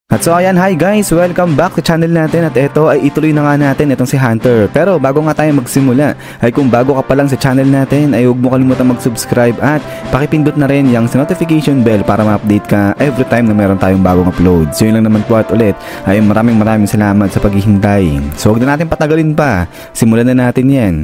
At so ayan, hi guys! Welcome back sa channel natin at ito ay ituloy na nga natin itong si Hunter. Pero bago nga tayo magsimula ay kung bago ka pa lang sa channel natin ay huwag mo kalimutan mag-subscribe at pakipindot na rin yung notification bell para ma-update ka every time na meron tayong bagong upload. So yun lang naman po at ulit ay maraming salamat sa paghihintay. So huwag na natin patagalin pa, simulan na natin yan.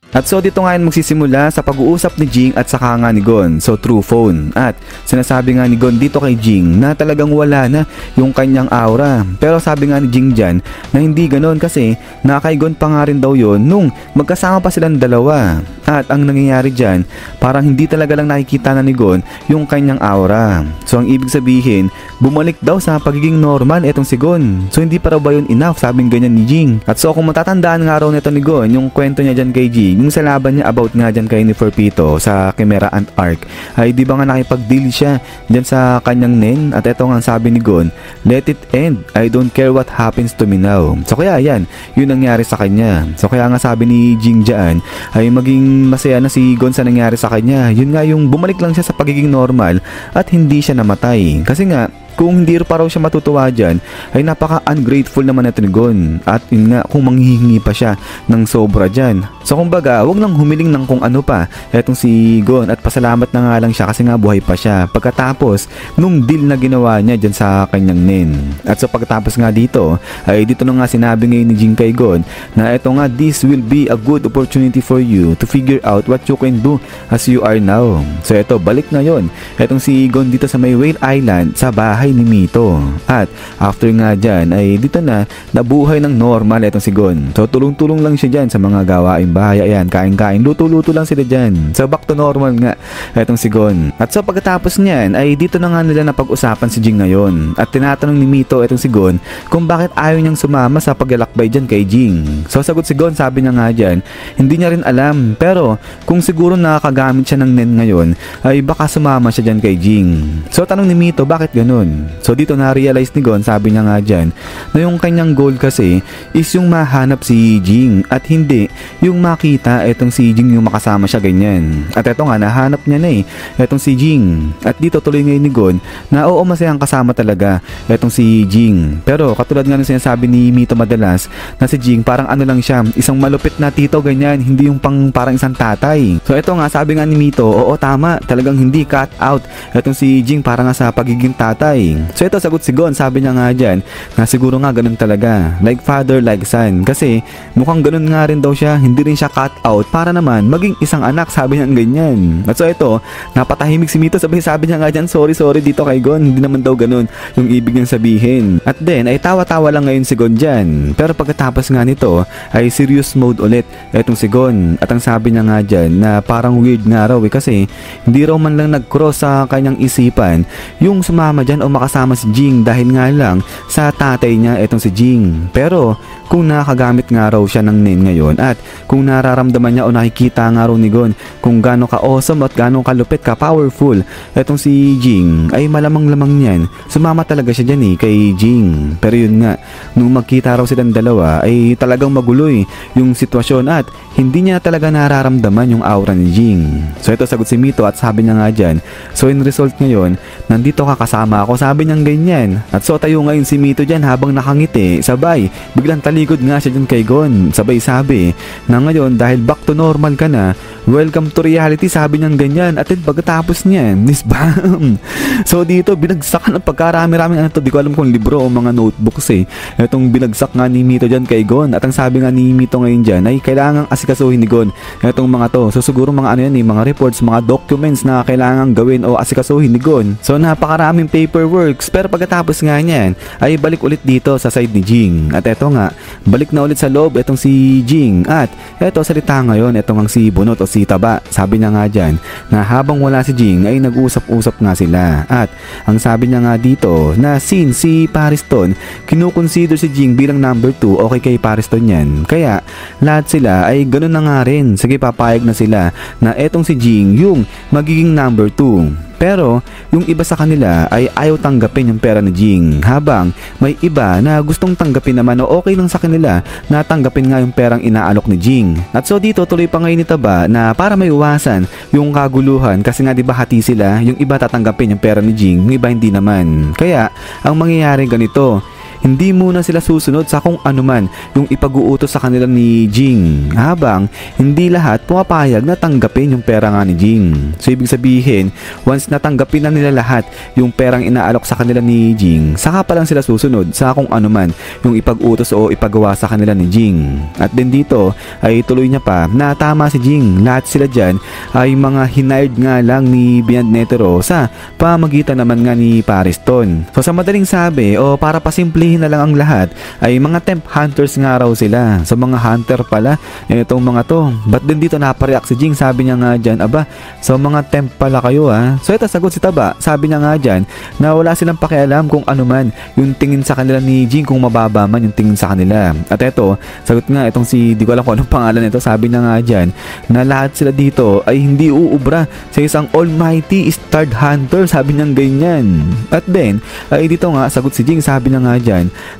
At so dito nga magsisimula sa pag-uusap ni Jing at saka nga ni Gon, so through phone. At sinasabi nga ni Gon dito kay Jing na talagang wala na yung kanyang aura. Pero sabi nga ni Jing dyan na hindi ganoon kasi na kay Gon pa nga rin daw yun nung magkasama pa silang dalawa. At ang nangyayari dyan, parang hindi talaga lang nakikita na ni Gon yung kanyang aura. So ang ibig sabihin, bumalik daw sa pagiging normal etong si Gon. So hindi pa raw ba yun enough, sabing ganyan ni Jing. At so kung matatandaan nga raw nito ni Gon, yung kwento niya dyan kay Jing, yung sa laban niya about nga dyan kay Neferpito sa Chimera Ant Arc, ay di ba nga nakipag-deal siya dyan sa kanyang nen. At eto nga sabi ni Gon, let it end, I don't care what happens to me now. So kaya yan, yun nangyari sa kanya. So kaya nga sabi ni Jing dyan ay maging masaya na si Gon sa nangyari sa kanya. Yun nga yung bumalik lang siya sa pagiging normal at hindi siya namatay. Kasi nga kung hindi pa raw siya matutuwa dyan, ay napaka-ungrateful naman ito ni Gon. At yun nga, kung manghihingi pa siya ng sobra dyan. So kumbaga, wag nang humiling ng kung ano pa etong si Gon at pasalamat na nga lang siya kasi nga buhay pa siya pagkatapos nung deal na ginawa niya dyan sa kanyang nen. At so pagkatapos nga dito, ay dito na nga sinabi ngayon ni Jing kay Gon na eto nga, this will be a good opportunity for you to figure out what you can do as you are now. So eto, balik ngayon etong si Gon dito sa may Whale Island sa bahay ni Mito. At after nga dyan ay dito na nabuhay ng normal etong si Gon. So tulong-tulong lang siya dyan sa mga gawaing bahay. Ayan, kain-kain, luto-luto lang sila dyan. So back to normal nga etong si Gon. At so pagkatapos niyan ay dito na nga nila napag-usapan si Jing ngayon. At tinatanong ni Mito etong si Gon kung bakit ayaw niyang sumama sa paglalakbay dyan kay Jing. So sagot si Gon, sabi niya nga dyan, hindi niya rin alam, pero kung siguro nakakagamit siya ng nen ngayon ay baka sumama siya dyan kay Jing. So tanong ni Mito, bakit ganun? So dito na-realize ni Gon, sabi niya nga dyan, na yung kanyang goal kasi is yung mahanap si Jing at hindi yung makita etong si Jing yung makasama siya ganyan. At eto nga, nahanap niya na etong si Jing. At dito tuloy ngayon ni Gon na oo, masayang kasama talaga etong si Jing. Pero katulad nga ng sinasabi ni Mito madalas na si Jing parang ano lang siya, isang malupit na tito ganyan, hindi yung parang isang tatay. So eto nga, sabi nga ni Mito, oo tama, talagang hindi cut out etong si Jing para nga sa pagiging tatay. So ito sagot si Gon, sabi niya nga dyan na siguro nga ganun talaga, like father like son, kasi mukhang ganun nga rin daw siya, hindi rin siya cut out para naman maging isang anak, sabi niya ganyan. At so ito, napatahimik si Mito, sabi niya nga dyan, sorry dito kay Gon, hindi naman daw ganun yung ibig niyang sabihin. At then ay tawa-tawa lang ngayon si Gon dyan. Pero pagkatapos nga nito ay serious mode ulit etong si Gon. At ang sabi niya nga dyan na parang weird nga raw kasi hindi raw man lang nag-cross sa kanyang isipan yung sumama dyan o makasama si Jing dahil nga lang sa tatay niya etong si Jing. Pero kung nakagamit nga raw siya ng nen ngayon at kung nararamdaman niya o nakikita nga raw ni Gon kung gaano ka-awesome at gaano kalupit, ka-powerful etong si Jing, ay malamang-lamang niyan sumama talaga siya dyan kay Jing. Pero yun nga, nung magkita raw silang dalawa ay talagang maguloy yung sitwasyon at hindi niya talaga nararamdaman yung aura ni Jing. So ito sagot si Mito at sabi niya nga dyan, so in result ngayon, nandito ka kasama ako, sabi niyang ganyan. At so tayo ngayon si Mito dyan habang nakangiti, sabay biglang talikod nga siya dyan kay Gon, sabay sabi na ngayon dahil back to normal ka na, welcome to reality, sabi niyang ganyan. At then pagkatapos niyan, bam! So dito binagsakan ng pagkarami-raming ano to, di ko alam kung libro o mga notebooks etong binagsak nga ni Mito dyan kay Gon. At ang sabi nga ni Mito ngayon dyan ay kailangang asikasuhin ni Gon etong mga to. So siguro mga ano yan mga reports, mga documents na kailangang gawin o asikasuhin ni Gon. So napakaraming paperworks. Pero pagkatapos nga niyan ay balik ulit dito sa side ni Jing. At eto nga, balik na ulit sa loob itong si Jing at eto salita ngayon itong ang si Bunot o si Taba. Sabi niya nga dyan na habang wala si Jing ay nag-usap-usap nga sila at ang sabi niya nga dito na since si Pariston kinukonsider si Jing bilang number 2, okay kay Pariston yan, kaya lahat sila ay ganun na nga rin. Sige, papayag na sila na etong si Jing yung magiging number 2. Pero yung iba sa kanila ay ayaw tanggapin yung pera ni Jing, habang may iba na gustong tanggapin naman o okay lang sa kanila na tanggapin nga yung perang inaalok ni Jing. At so dito tuloy pa ngayon ni Taba na para may iwasan yung kaguluhan, kasi nga diba hati sila, yung iba tatanggapin yung pera ni Jing, yung iba hindi naman. Kaya ang mangyayari ganito, hindi muna sila susunod sa kung anuman yung ipag-uutos sa kanila ni Jing, habang hindi lahat pumapayag na tanggapin yung pera nga ni Jing. So ibig sabihin, once natanggapin na nila lahat yung perang inaalok sa kanila ni Jing, saka pa lang sila susunod sa kung anuman yung ipag-utos o ipagawa sa kanila ni Jing. At din dito ay tuloy niya pa na tama si Jing, lahat sila dyan ay mga hinired nga lang ni Beyond Netero sa pamagitan naman nga ni Pariston. So sa madaling sabi o para pasimple na lang ang lahat ay mga temp hunters nga raw sila. So mga hunter pala itong mga to. But din dito napareact si Jing, sabi niya nga dyan, aba, so mga temp pala kayo ha. So ito sagot si Taba, sabi niya nga dyan na wala silang pakialam kung ano man yung tingin sa kanila ni Jing, kung mababa man yung tingin sa kanila. At ito, sagot nga itong si, di ko alam kung anong pangalan nito, sabi niya nga dyan na lahat sila dito ay hindi uubra sa isang almighty starred hunter, sabi niya ganyan. At then, ay dito nga sagot si Jing, sabi niya nga dyan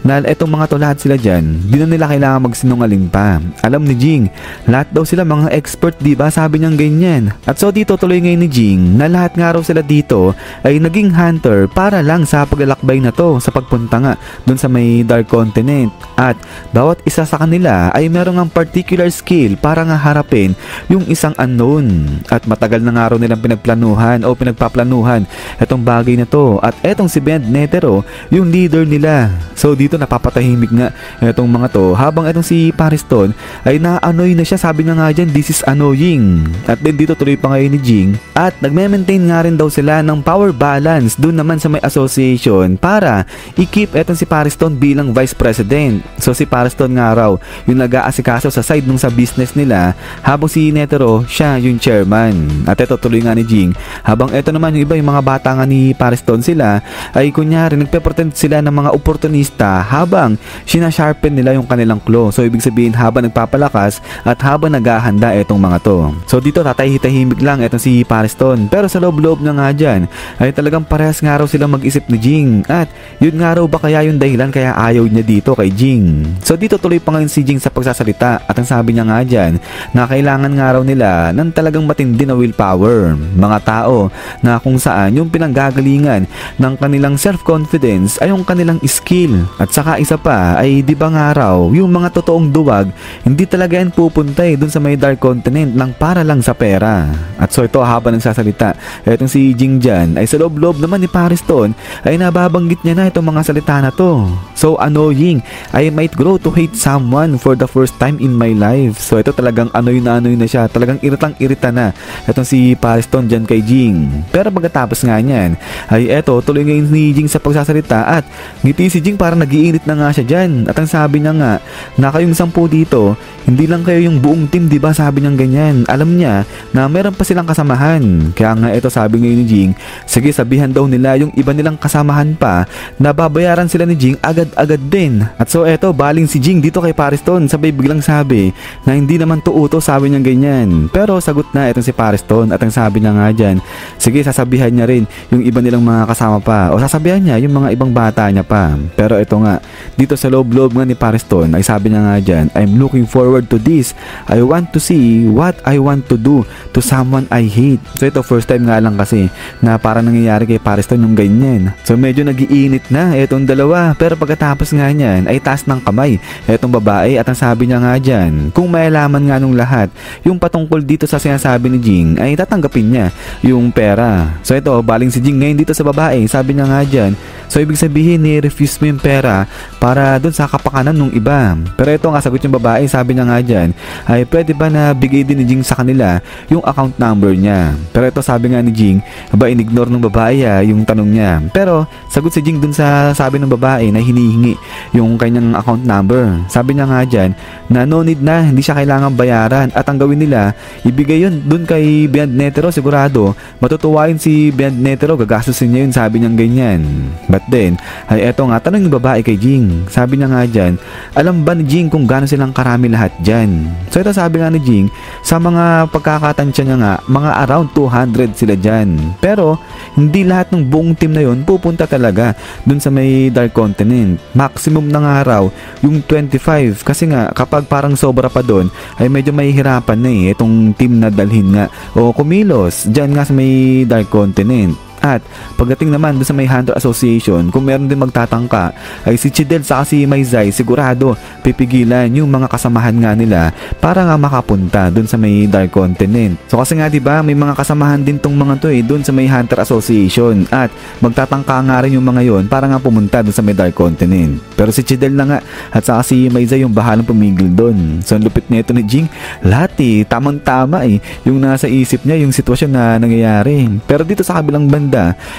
na etong mga to lahat sila dyan, di na nila kailangan magsinungaling pa. Alam ni Jing, lahat daw sila mga expert, diba? Sabi niyang ganyan. At so dito tuloy ngayon ni Jing na lahat nga raw sila dito ay naging hunter para lang sa paglalakbay na to, sa pagpunta nga dun sa may Dark Continent. At bawat isa sa kanila ay meron ng particular skill para nga harapin yung isang unknown. At matagal na nga raw nilang pinagplanuhan o pinagpaplanuhan etong bagay na to. At etong si Beyond Netero, yung leader nila. So dito napapatahimik nga itong mga to, habang itong si Pariston ay na-annoy na siya, sabi nga dyan, this is annoying. At then dito tuloy pa ngayon ni Jing at nagme-maintain nga rin daw sila ng power balance dun naman sa may association para i-keep etong si Pariston bilang vice president. So si Pariston nga raw yung nag-aasikaso sa side nung sa business nila, habang si Netero siya yung chairman. At ito tuloy nga ni Jing, habang ito naman yung iba, yung mga bata nga ni Pariston, sila ay kunyari nagpe-pretend sila ng mga opportunista habang sinasharpen nila yung kanilang claw. So ibig sabihin habang nagpapalakas at habang naghahanda itong mga to. So dito tatahimik lang itong si Pariston, pero sa loob-loob na nga dyan ay talagang parehas nga raw silang mag-isip ni Jing. At yun nga raw ba kaya yung dahilan kaya ayaw niya dito kay Jing. So dito tuloy pa ngayon si Jing sa pagsasalita at ang sabi niya nga dyan na kailangan nga raw nila ng talagang matindi na willpower, mga tao na kung saan yung pinanggagalingan ng kanilang self-confidence ay yung kanilang skill. At saka isa pa ay di ba nga raw yung mga totoong duwag hindi talaga yan pupunta dun sa may Dark Continent lang para lang sa pera. At so ito habang nagsasalita etong si Jing dyan ay sa loob-loob naman ni Pariston ay nababanggit niya na itong mga salita na to. So annoying, I might grow to hate someone for the first time in my life. So ito talagang anoy na siya, talagang iritang-irita na etong si Pariston dyan kay Jing. Pero pagkatapos nga niyan ay eto tuloy ngayon ni Jing sa pagsasalita at ngiti si Jing parang nagiinit na nga siya dyan. At ang sabi niya nga na kayong 10 dito, hindi lang kayo yung buong team, diba? Sabi niya ganyan. Alam niya na meron pa silang kasamahan. Kaya nga ito sabi ngayon ni Jing, sige sabihan daw nila yung iba nilang kasamahan pa na babayaran sila ni Jing agad-agad din. At so eto baling si Jing dito kay Pariston, sabay biglang sabi na hindi naman to uto, sabi niya ganyan. Pero sagot na itong si Pariston at ang sabi niya nga dyan, sige sasabihan niya rin yung iba nilang mga kasama pa o sasabihan niya yung mga ibang bata niya pa. Pero ito nga, dito sa loob-loob nga ni Pariston ay sabi niya nga dyan, I'm looking forward to this. I want to see what I want to do to someone I hate. So ito first time nga lang kasi na parang nangyayari kay Pariston yung ganyan. So medyo nagiinit na itong dalawa, pero pagkatapos nga niyan ay taas ng kamay itong babae at ang sabi niya nga dyan, kung mailaman nga nung lahat yung patungkol dito sa sinasabi ni Jing ay tatanggapin niya yung pera. So ito baling si Jing ngayon dito sa babae, sabi niya nga dyan, So ibig sabihin ni-refuse mo yung pera para dun sa kapakanan ng iba. Pero ito nga sagot yung babae, sabi niya nga dyan ay pwede ba na bigay din ni Jing sa kanila yung account number niya. Pero ito sabi nga ni Jing, inignore ng babae yung tanong niya. Pero sagot si Jing dun sa sabi ng babae na hinihingi yung kanyang account number. Sabi niya nga dyan na no need na, hindi siya kailangan bayaran at ang gawin nila, ibigay yun dun kay Beyond Netero, sigurado matutuwain si Beyond Netero, gagastusin niya yun, sabi niya ganyan. But then, ay eto nga, tanong ng babae kay Jing. Sabi niya nga dyan, alam ba ni Jing kung gaano silang karami lahat dyan? So ito sabi nga ni Jing, sa mga pagkakatansya niya nga, mga around 200 sila dyan. Pero, hindi lahat ng buong team na yun pupunta talaga dun sa may Dark Continent. Maximum na nga raw yung 25 kasi nga kapag parang sobra pa dun ay medyo mahihirapan na itong team na dalhin nga o kumilos dyan nga sa may Dark Continent. At pagdating naman doon sa may Hunter Association, kung meron din magtatangka ay si Chidel sa si Maizay, sigurado pipigilan yung mga kasamahan nga nila para nga makapunta doon sa may Dark Continent. So kasi nga diba may mga kasamahan din tong mga to doon sa may Hunter Association at magtatangka nga rin yung mga yon para nga pumunta doon sa may Dark Continent. Pero si Chidel na nga at saka si Maizay yung bahalang pumigil doon. So ang lupit nito ni Jing, lahat tamang-tama yung nasa isip niya yung sitwasyon na nangyayari. Pero dito sa kabilang banda,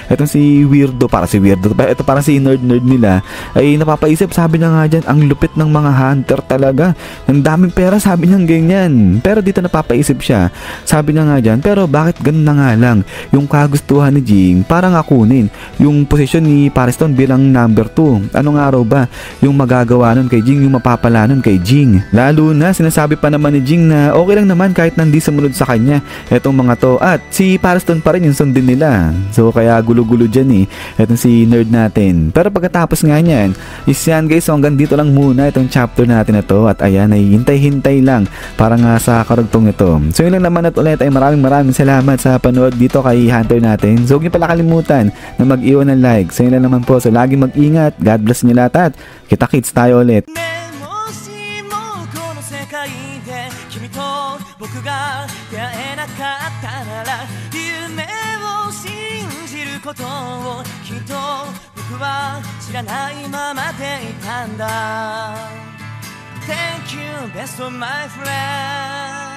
etong si Weirdo, ito parang si nerd nila ay napapaisip, sabi niya nga dyan, ang lupit ng mga hunter talaga, ang daming pera, sabi niya ganyan. Pero dito napapaisip siya, sabi niya nga dyan, pero bakit ganun na nga lang yung kagustuhan ni Jing para nga kunin yung posisyon ni Pariston bilang number 2. Ano nga raw ba yung magagawa nun kay Jing, yung mapapala nun kay Jing? Lalo na sinasabi pa naman ni Jing na okay lang naman kahit nandi sumunod sa kanya etong mga to, at si Pariston pa rin yung sundin nila. So kaya gulo-gulo dyan itong si nerd natin. Pero pagkatapos nga niyan is yan guys, so hanggang dito lang muna itong chapter natin na to. At ayan ay hintay-hintay lang para nga sa karugtong ito. So yun lang naman at ulit ay maraming salamat sa panood dito kay Hunter natin. So huwag niyo pala kalimutan na mag-iwan ng like. So yun lang naman po, so lagi mag-ingat, God bless niyo lahat at kita-kits tayo ulit. 僕が出会えなかったなら夢を信じることをきっと僕は知らないままでいたんだ Thank you best of my friend